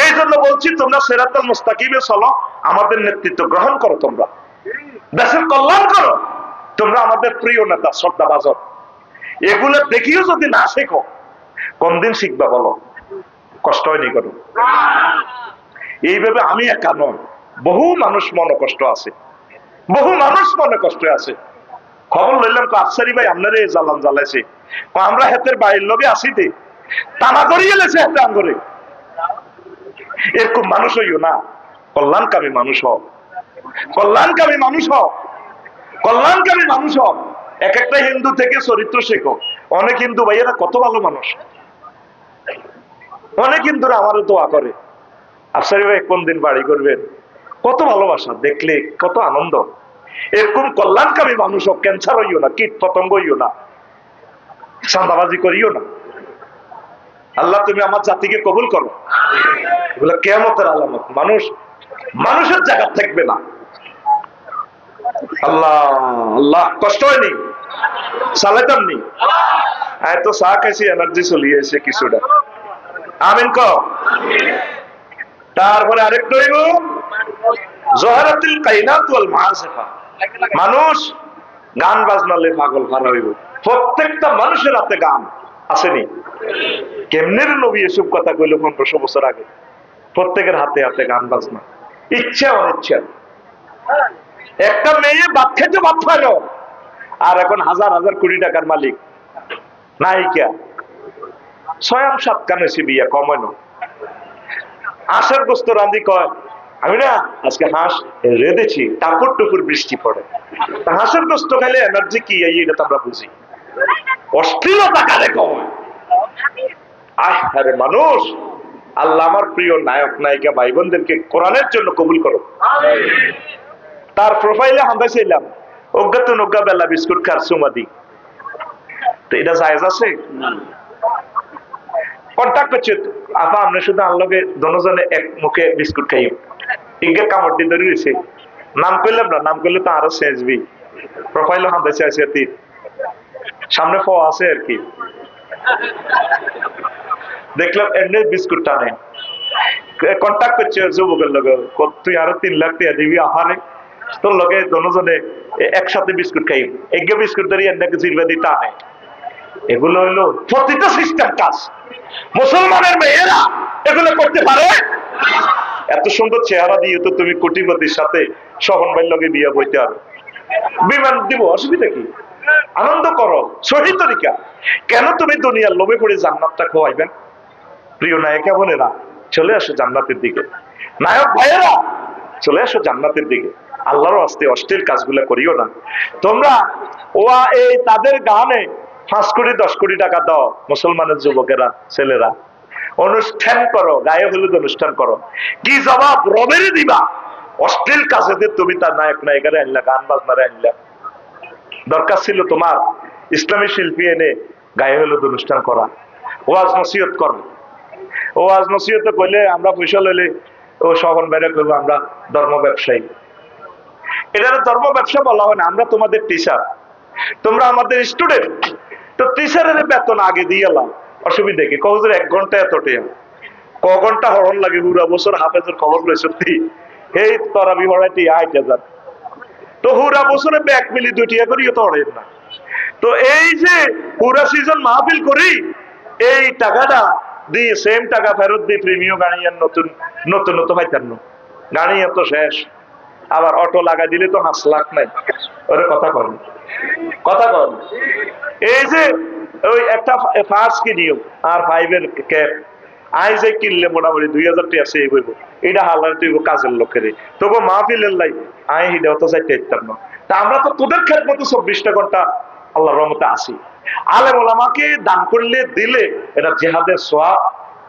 এই জন্য বলছি তোমরা সিরাতাল মুস্তাকিমে চলো, আমাদের নেতৃত্ব গ্রহণ করো, তোমরা দেশের কল্যাণ করো, তোমরা আমাদের প্রিয় নেতা শ্রদ্ধাভাজন। এগুলো দেখিও যদি না শেখো, কোন দিন শিখবা বলো? কষ্ট হয়নি করো? এইভাবে আমি একা নয়, বহু মানুষ মনে কষ্ট আছে, বহু মানুষ মনে কষ্ট আছে। খবর লইলাম আফসারি ভাই আপনারা এই জ্বালান জ্বালাইছে, আমরা হাতের বাইরের লগে আসিতে টানা করিয়ে লেছে হাতে আঙ্গরে। এরকম মানুষ হইও না, কল্যাণকামী মানুষ হও, কল্যাণকামী মানুষ হও, কল্যাণকামী মানুষ হও। এক একটা হিন্দু থেকে চরিত্র শেখো। অনেক হিন্দু ভাইয়েরা কত ভালো মানুষ, অনেক হিন্দুরা আমারও দোয়া করে আফসারি ভাই কোন দিন বাড়ি করবেন, কত ভালোবাসা, দেখলে কত আনন্দ। এরকম কল্যাণকামী মানুষ হোক, ক্যান্সার হইও না, কীট পতঙ্গ হইও না, চাঁদাবাজি করিও না। আল্লাহ তুমি আমার জাতিকে কবুল করো। এগুলো কিয়ামতের আলামত। মানুষ মানুষের জায়গা থাকবে না। আল্লাহ আল্লাহ, কষ্ট হয়নি? চালাইতাম নি? তো চা খাইছি, এনার্জি চলিয়ে এসে কিছুটা। আমিন ক। তারপরে আরেকটা হইব জোহরাতুল কায়নাত ওয়াল মাআসিফা। মানুষ গান বাজনালে পাগল ভাড়া হইব। প্রত্যেকটা মানুষের হাতে গান আসেনি? কেমনে নবী এসব কথা কইল 1500 বছর আগে? প্রত্যেকের হাতে হাতে গান বাজনা, ইচ্ছা অনিচ্ছা। একটা মেয়ে ভাত খেতে ভাত পাইল, আর এখন হাজার হাজার কোটি টাকার মালিক নায়িকা। 6-7 কানেছি বিয়া কমায় না। হাঁসের গোস্ত রান্ধি কয় আমি না আজকে হাঁস রেঁধেছি, টাপুর টুপুর বৃষ্টি পড়ে। হাঁসের গোস্ত খাইলে এনার্জি কি এটা তো আমরা বুঝি। অশ্লীলতা কারে কমায়? আরে মানুষ, আল্লাহ আমার প্রিয় নায়ক নায়িকা ভাই বোনদেরকে কোরআনের জন্য কবুল করো। তার প্রোফাইলে আমরা ছিলাম অজ্ঞাত নজ্ঞা বেলা বিস্কুট খার সুমাদি, তো এটা জায়েজ আছে? কন্ট্যাক্ট করছে আপা, আমরা শুধু আল্লাহকে দনজনে এক মুখে বিস্কুট খাই, ইগে কামড় দিয়ে ধরে রয়েছে। নাম করলাম না, নাম করলে তো আরো সেজবি। প্রোফাইলে হামদা চাইছে, সামনে ফ আছে আর কি। দেখলাম এমনি বিস্কুট টানে, কন্ট্যাক্ট করছে যুবকের লগে, তুই আরো 3 লাখ টাকা দিবি আহারে, তোর লগে দনজনে একসাথে বিস্কুট খাই। এগে বিস্কুট ধরে এমনি জিরবাদি টানে। এগুলো হলো প্রতিটা সিস্টেম কাজ। মুসলমানের মেয়েরা এগুলো করতে পারে? এত সুন্দর চেহারা দিয়ে তো তুমি কোটিপতির সাথে শহন ভাইয়ের লগে বিয়ে বইতে পারো। বিমান দিব, অসুবিধা কি? আনন্দ করো, সহি তরিকা। কেন তুমি দুনিয়ার লোভে পড়ে জান্নাতটা খোয়াইবেন? প্রিয় নায়িকা বোনেরা, চলে আসো জান্নাতের দিকে। নায়ক ভাইয়েরা, চলে আসো জান্নাতের দিকে। আল্লাহর আস্তে অশ্লীল কাজগুলো করিও না তোমরা। এই তাদের গানে 5 কোটি 10 কোটি টাকা দাও মুসলমানের যুবকেরা ছেলেরা, অনুষ্ঠান করো, গায়ে হলুদ অনুষ্ঠান করো। কি জবাব রবেরই দিবা? অশ্লীল কাজে তুমি তার নায়ক নায়িকারে আনলা, গান বাজনারে আনলা। দরকার ছিল তোমার ইসলামী শিল্পী এনে গায়ে হলুদ অনুষ্ঠান করা, ওয়াজ নসিহত করো। ওয়াজ নসিহত করলে আমরা পয়সা লইলে ও শহন বাইরে করবো আমরা ধর্ম ব্যবসায়ী। এটা ধর্ম ব্যবসা বলা হয় না। আমরা তোমাদের টিচার, তোমরা আমাদের স্টুডেন্ট। তো টিচারের বেতন আগে দিয়ে এলাম, অসুবিধা কি? কবুজের 1 ঘন্টা এত টাকা, ক ঘন্টা হরণ লাগে? পুরা বছর হাফেজের খবর লই সত্যি এই তরাবি হরাইতে 8,000। তো হুরা বছরে ব্যাগ মিলি 2 টাকা করিও তো হরেন না। তো এই যে পুরা সিজন মাহফিল করি, এই টাকাটা দিয়ে সেম টাকা ফেরত দিয়ে প্রিমিয়াম গাড়ি আর নতুন নতুন নতুন পাইতেন না, গাড়ি তো শেষ। আবার অটো লাগা দিলে তো 5 লাখ নাই। ওরে কথা কন, কথা কন। এই যে ওই একটা ফার্স্ট কিনিও আর 5 এর ক্যাপ আই যে কিনলে মোটামুটি 2000 টাকা সেভ হইব। এটা হালার তুই কাজের লোকের, তবু মাহফিলের লাই আই হিডাও তো চাইতে ইত্যার না। তা আমরা তো তোদের ক্ষেত মতো 24টা ঘন্টা আল্লাহর রহমতে আসি। আলেম ওলামাকে দান করলে দিলে এটা জিহাদের সওয়াব,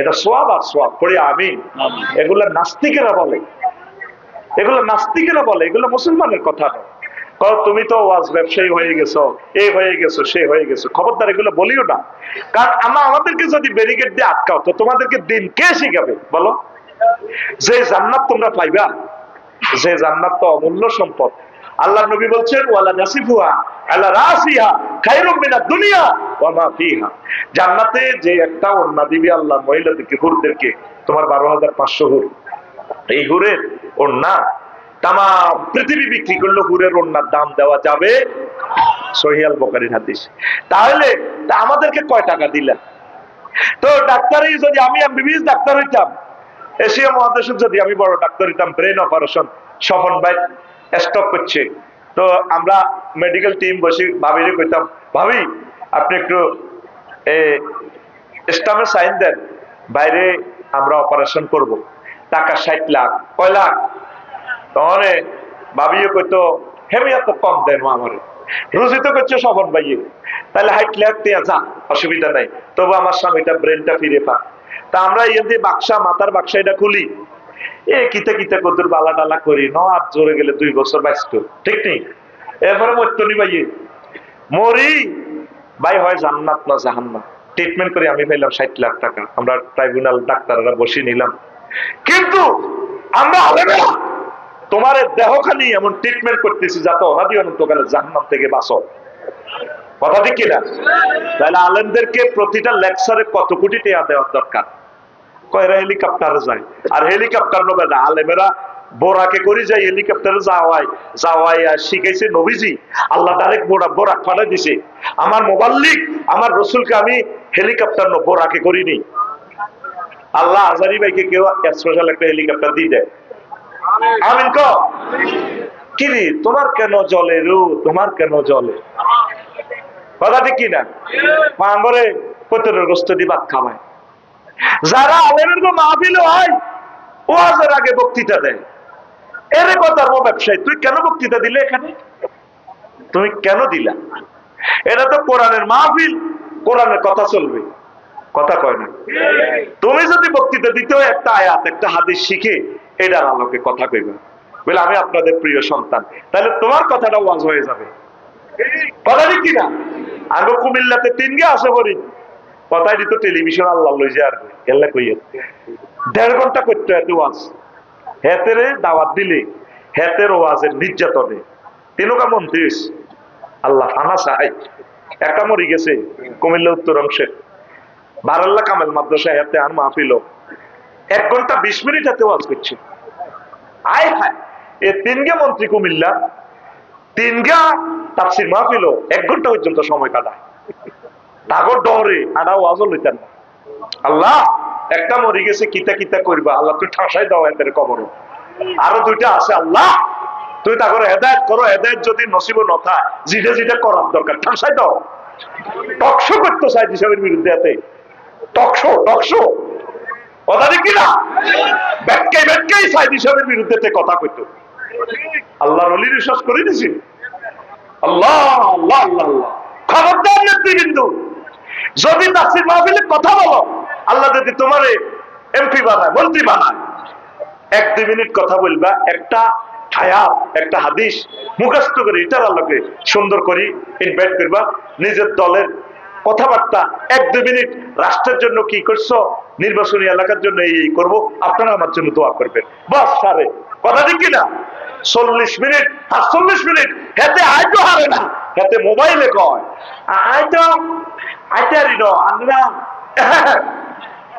এটা সওয়াব আর সওয়াব পড়ে আমি। এগুলা নাস্তিকেরা বলে, এগুলো নাস্তিকেরা বলে, এগুলো মুসলমানের কথা নয়। তুমি তো ওয়াজ ব্যবসায়ী হয়ে গেছো, এই হয়ে গেছো, সে হয়ে গেছো। খবরদার এগুলো বলিও না। কারণ আমাদেরকে যদি ব্যারিকেড দিয়ে আটকাও তো তোমাদেরকে দিন কে শিখাবে বলো? যে জান্নাত তোমরা পাইবা, যে জান্নাত তো অমূল্য সম্পদ। আল্লাহ নবী বলছেন ওয়ালা নাসিফুহা আলা রাসিহা খায়রুম মিনাদ দুনিয়া ওয়া মা ফিহা। জান্নাতে যে একটা ওড়না দিবে আল্লাহ মহিলাদেরকে, হুরদেরকে, তোমার 12,500 হুর, এই হুরের ওড়না তাম পৃথিবী বিক্রি করলে হুরের ওড়নার দাম দেওয়া যাবে। সহিহ আল বুখারীর হাদিস। তাহলে আমাদেরকে কয় টাকা দিলেন? তো ডাক্তারি যদি আমি এমবিবিএস ডাক্তার হইতাম, এশিয়া মহাদেশে যদি আমি বড় ডাক্তার হইতাম, ব্রেন অপারেশন, স্বপন ভাই স্টক করছে, তো আমরা মেডিকেল টিম বসে ভাবিরে কইতাম, ভাবি আপনি একটু স্টামের সাইন দেন, বাইরে আমরা অপারেশন করব, টাকা 60 লাখ। কয় লাখ? তখন ভাবিও কইতো হেমিয়া তো কম দেন আমার, রুজিত করছে স্বপন ভাইয়ে, তাহলে 60 লাখ দিয়ে যা, অসুবিধা নাই, তবু আমার স্বামীটা ব্রেনটা ফিরে পা। তা আমরা এই যে বাক্সা, মাথার বাক্সা এটা খুলি, কিতে কিতে কদুর বালা টালা করি, আর জোরে গেলে 2 বছর বাঁচত, ঠিক নেই? এরপরে মরতনি ভাইয়ে মরি ভাই, হয় জান্নাত না জাহান্নাম। ট্রিটমেন্ট করে আমি পাইলাম 60 লাখ টাকা, আমরা ট্রাইব্যুনাল ডাক্তাররা বসে নিলাম। কিন্তু আমরা আলেমেরা তোমার দেহখানি এমন ট্রিটমেন্ট করতেছি যাতে অনাদি অনন্তকালে জাহান্নাম থেকে বাঁচো। কথা ঠিক কিনা? তাহলে আলেমদেরকে প্রতিটা লেকচারে কত কোটি টাকা দেওয়ার দরকার? কয়রা হেলিকপ্টারে যায়, আর হেলিকপ্টার নবে না, আলেমেরা বোরাকে করে যায়, হেলিকপ্টারে যাওয়াই শিখাইছে নবীজি, আল্লাহ ডাইরেক্ট বোরাক ফাটাই দিছে। আমার মোবাল্লিক, আমার রসুলকে আমি হেলিকপ্টার বোরাকে করিনি। আল্লাহ আজারি ভাইকে কেউ স্পেশাল একটা হেলিকপ্টার দিয়ে দেয়। আমিন ক কি রে, তোমার কেন জলে রু, তোমার কেন জলে? কথা ঠিক কিনা? মাঙ্গরে পতনের গোস্ত দিয়ে ভাত খাওয়ায়। যারা আলেমের মাহফিল হয়, ওয়াজের আগে বক্তৃতা দেয়, এরে কথার ব্যবসায়ী, তুই কেন বক্তৃতা দিলে এখানে? তুমি কেন দিলা? এটা তো কোরআনের মাহফিল, কোরআনের কথা চলবে, কথা কয় না। তুমি যদি বক্তৃতা দিতে হয় একটা আয়াত, একটা হাদিস শিখে এটার আলোকে কথা কইবে, বলে আমি আপনাদের প্রিয় সন্তান, তাহলে তোমার কথাটা ওয়াজ হয়ে যাবে। কথা ঠিক কিনা? আগে কুমিল্লাতে 3 গে আসে পড়ি, কথাই দিত টেলিভিশন আল্লাহ লই যায়, আর এল্লা কইয়ে 1.5 ঘন্টা করতে এত ওয়াজ। হেতেরে দাওয়াত দিলে হেতের ওয়াজের নির্যাতনে 3টা মন্ত্রী আল্লাহ ফানা চাই, একটা মরি গেছে কুমিল্লা উত্তর অংশে, বারাল্লা কামেল মাদ্রাসা, হেতে আর মাহফিল 1 ঘন্টা 20 মিনিট হাতে ওয়াজ করছে। আয় হায়, এ 3 গে মন্ত্রী কুমিল্লা, 3 গা তাফসীর মাহফিল 1 ঘন্টা পর্যন্ত সময় কাটায়, তাগর ডরে আড়া ওয়াজও লইতেন না। আল্লাহ একটা মরি গেছে, কিতা কিতা করবা, আল্লাহ তুই ঠাসাই দাও এদের কবর। আরো 2টা আছে, আল্লাহ তুই তাগর হেদায়েত করো, হেদায়েত যদি নসিব ন থাকে, যেটা করার দরকার ঠাসাই দাও। টকশো করতো সাইদি সাহেবের বিরুদ্ধে, এতে টকশো কথা ঠিক কিনা? বেটকাই সাইদি সাহেবের বিরুদ্ধে কথা কইতো। আল্লাহর ওলি বিশ্বাস করে দিছি। আল্লাহ আল্লাহ আল্লাহ আল্লাহ, খবরদার নেতৃবৃন্দু, যদি তাফসীর মাহফিলে কথা বলো, আল্লাহ যদি তোমারে এমপি বানায়, মন্ত্রী বানায়, 1-2 মিনিট কথা বলবা, একটা আয়াত, একটা হাদিস মুখস্থ করে এটার আল্লাহকে সুন্দর করে ইনভাইট করবা, নিজের দলের কথাবার্তা 1-2 মিনিট, রাষ্ট্রের জন্য কি করছো, নির্বাচনী এলাকার জন্য এই করব, আপনারা আমার জন্য দোয়া করবেন, বাস সারে। কথা ঠিক কিনা? 40 মিনিট 48 মিনিট হেতে আইতো হারে না, হেতে মোবাইলে কয় আইতো আইতারি ন আমরা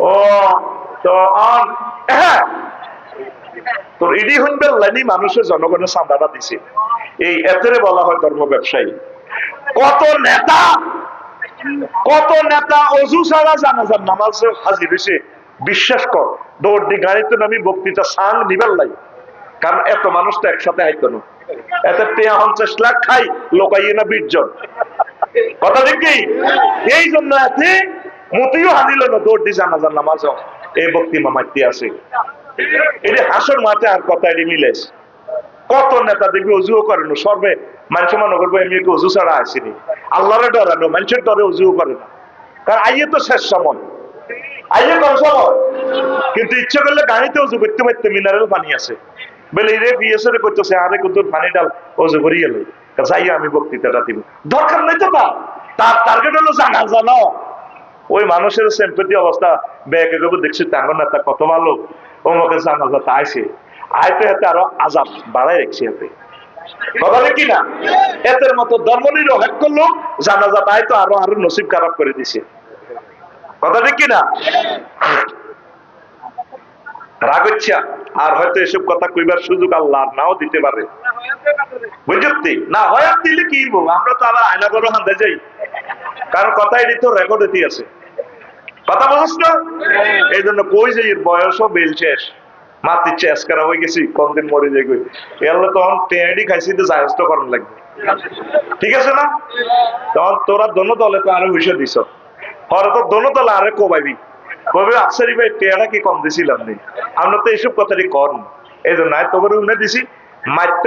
ও তো অন তোর ইডি হুনবেল লাইনি মানুষের জনগণের চাঁদাটা দিছে, এই এতেরে বলা হয় ধর্ম ব্যবসায়ী। কত নেতা অজু ছাড়া জানাজার নামাজে হাজির হয়েছে, বিশ্বাস কর দৌড় দি গাড়িতে নামি বক্তৃতা সাং নিবেল লাই, কারণ এত মানুষ তো একসাথে আইতো না, এতে 50 লাখ খাই লোকাইয়ে না 20 জন। কথা দেখি, এই জন্য এতে মতিও হানিল না, দৌড় দি জানাজার নামাজ এই বক্তি মামাইতে আছে। এটি হাসর মাঠে আর কথা এটি মিলেস। কত নেতা দেখবি অজুও করে না, সর্বে মানুষ মনে করবো এমনি অজু ছাড়া আসেনি, আল্লাহরে ডরানো, মানুষের ডরে অজুও করে না, কারণ আইয়ে তো শেষ সময়, আইয়ে কম সময়, কিন্তু ইচ্ছে করলে গাড়িতে অজু করতে পারতে, মিনারেল পানি আছে বলে রে বিএসএ করতেছে, আরে কত পানি ডাল অজু করি গেল, যাই আমি বক্তৃতাটা দিব, দরকার নাই তো তার টার্গেট হলো জানা জানো। ওই মানুষের সেম্পেটি অবস্থা ব্যাগে দেখছি, তাঙ্গ নেতা কত ভালো, ওমকে জানা যাতে আইসে, আয়তো এতে আরো আজাব বাড়াই রেখছি, এতে কথা কি না? এতের মতো ধর্ম নিরপেক্ষ লোক জানাজা তাই তো আরো আরো নসিব খারাপ করে দিছে। কথা কি না? রাগ হচ্ছে, আর হয়তো এসব কথা কইবার সুযোগ আল্লাহ নাও দিতে পারে, বুঝলি না? হয় আর দিলে কি বলবো, আমরা তো আবার আয়না করে হাতে যাই, কারণ কথা এটি তো রেকর্ডে আছে। কথা বলছ না? এই জন্য কই যে এর বয়সও বেল শেষ, মাতি চেস করা হয়ে গেছি, কোন দিন মরে যাই কই এলে তখন টেঁড়ি খাইছি তো জাহাজ তো করার লাগবে, ঠিক আছে না? তখন তোরা দোনো দলে তো আরো হইসা দিছ, পরে তো দোনো দলে আরে কোবাইবি, কবে আফসারি ভাই টেঁড়া কি কম দিছিলাম নেই, আমরা তো এইসব কথাটি কর, এই জন্য তোমার উন্নয় দিছি মাত্র